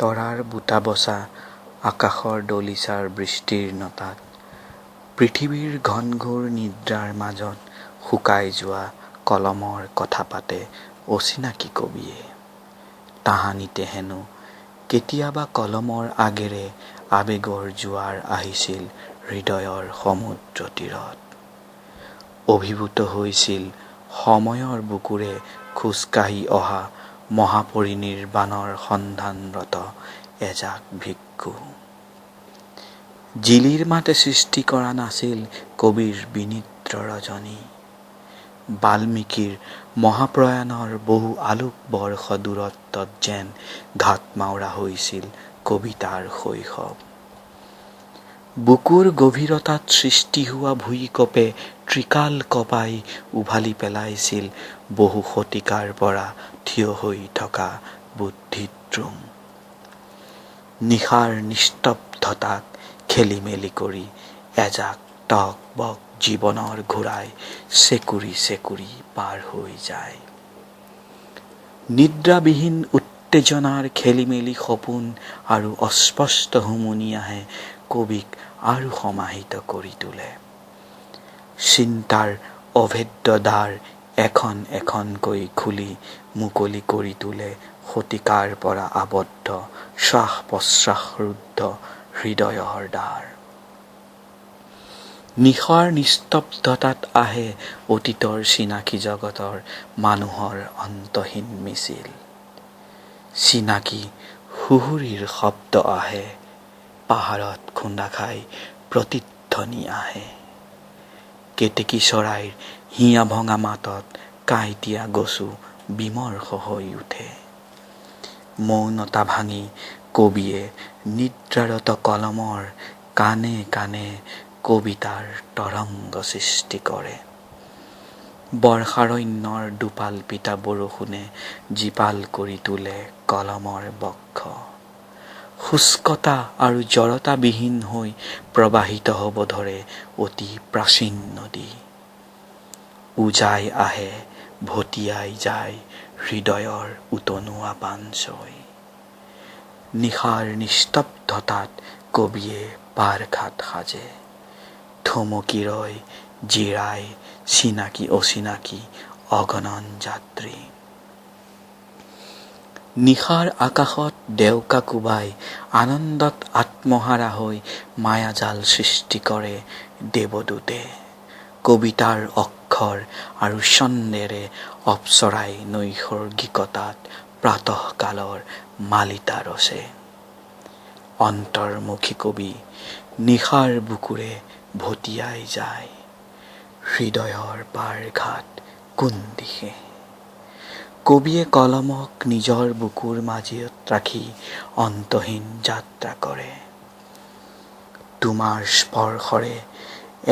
তৰাৰ বুটা বচা আকাশৰ দলিচাৰ বৃষ্টিৰ নতাত পৃথিৱীৰ ঘনঘোৰ নিদ্ৰাৰ মাজত শুকাই যোৱা কলমৰ কথা পাতে অচিনাকি কবিয়ে। তাহানিতে হেনো কেতিয়াবা কলমৰ আগেৰে আবেগৰ জোৱাৰ আহিছিল হৃদয়ৰ সমুদ্ৰ তীৰত। অভিভূত হৈছিল সময়ৰ বুকুৰে খোজকাঢ়ি অহা মহাপৰিনিৰ্বাণৰ সন্ধানৰত এজাক ভিক্ষু। জিলিৰ মাতে সৃষ্টি কৰা নাছিল কবিৰ বিনিদ্ৰ ৰজনী। বাল্মীকিৰ মহাপ্ৰয়াণৰ বহু আলোক বৰ্ষ দূৰত্বত যেন ঘাট মাউৰা হৈছিল কবিতাৰ শৈশৱ। বুকুৰ গভীৰতাত সৃষ্টি হোৱা ভূঁইকঁপে ত্ৰিকাল কঁপাই উভালি পেলাইছিল বহু শতিকাৰ পৰা থিয় হৈ থকা বুদ্ধিদ্ৰোম। নিশাৰ নিস্তব্ধতাক খেলিমেলি কৰি এজাক টক বক জীৱনৰ ঘোঁৰাই চেকুৰি চেকুৰি পাৰ হৈ যায়। নিদ্ৰাবিহীন উত্তেজনাৰ খেলিমেলি সপোন আৰু অস্পষ্ট হুমুনিয়াহে কবিক আৰু সমাহিত কৰি তোলে। চিন্তাৰ অভেদ্য দ্বাৰ এখন এখনকৈ খুলি মুকলি কৰি তোলে শতিকাৰ পৰা আবদ্ধ শ্বাস প্ৰশ্বাসৰুদ্ধ হৃদয়ৰ দ্বাৰ। নিশাৰ নিস্তব্ধতাত আহে অতীতৰ চিনাকি জগতৰ মানুহৰ অন্তহীন মিছিল। চিনাকি সুহুৰিৰ শব্দ আহে, পাহাৰত খুন্দা খাই প্ৰতিধ্বনি আহে। কেতেকী চৰাইৰ হিয়া ভঙা মাতত কাঁইটীয়া গছু বিমৰ্ষ হৈ উঠে। মৌনতা ভাঙি কবিয়ে নিদ্ৰাৰত কলমৰ কাণে কাণে কবিতাৰ তৰংগ সৃষ্টি কৰে। বৰ্ষাৰণ্যৰ দুপাল পিতা বৰষুণে জীপাল কৰি তোলে কলমৰ বক্ষ। শুষ্কতা আৰু জড়তাবিহীন হৈ প্ৰবাহিত হ'ব ধৰে অতি প্ৰাচীন নদী। উজাই আহে ভটিয়াই যায় হৃদয়ৰ উতনুৱা পাঞ্চৈ। নিশাৰ নিস্তব্ধতাত কবিয়ে পাৰঘাট সাজে। থমকি ৰয় জিৰাই চিনাকি অচিনাকি অগণন যাত্ৰী। নিশাৰ আকাশত ডেউকা কোবাই আনন্দত আত্মহাৰা হৈ মায়াজাল সৃষ্টি কৰে দেৱদূতে। কবিতাৰ অক্ষৰ আৰু ছন্দেৰে অপ্সৰাই নৈসৰ্গিকতাত প্ৰাতঃকালৰ মালিতা ৰচে। অন্তৰ্মুখী কবি নিশাৰ বুকুৰে ভটিয়াই যায়। হৃদয়ৰ পাৰঘাট কোন দিশে? কবিয়ে কলমক নিজৰ বুকুৰ মাজত ৰাখি অন্তহীন যাত্ৰা কৰে। তোমাৰ স্পৰ্শৰে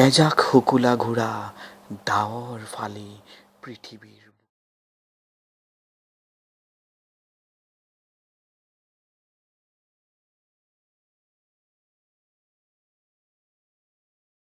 এজাক শুকুলা ঘোঁৰা ডাৱৰ ফালি পৃথিৱীৰ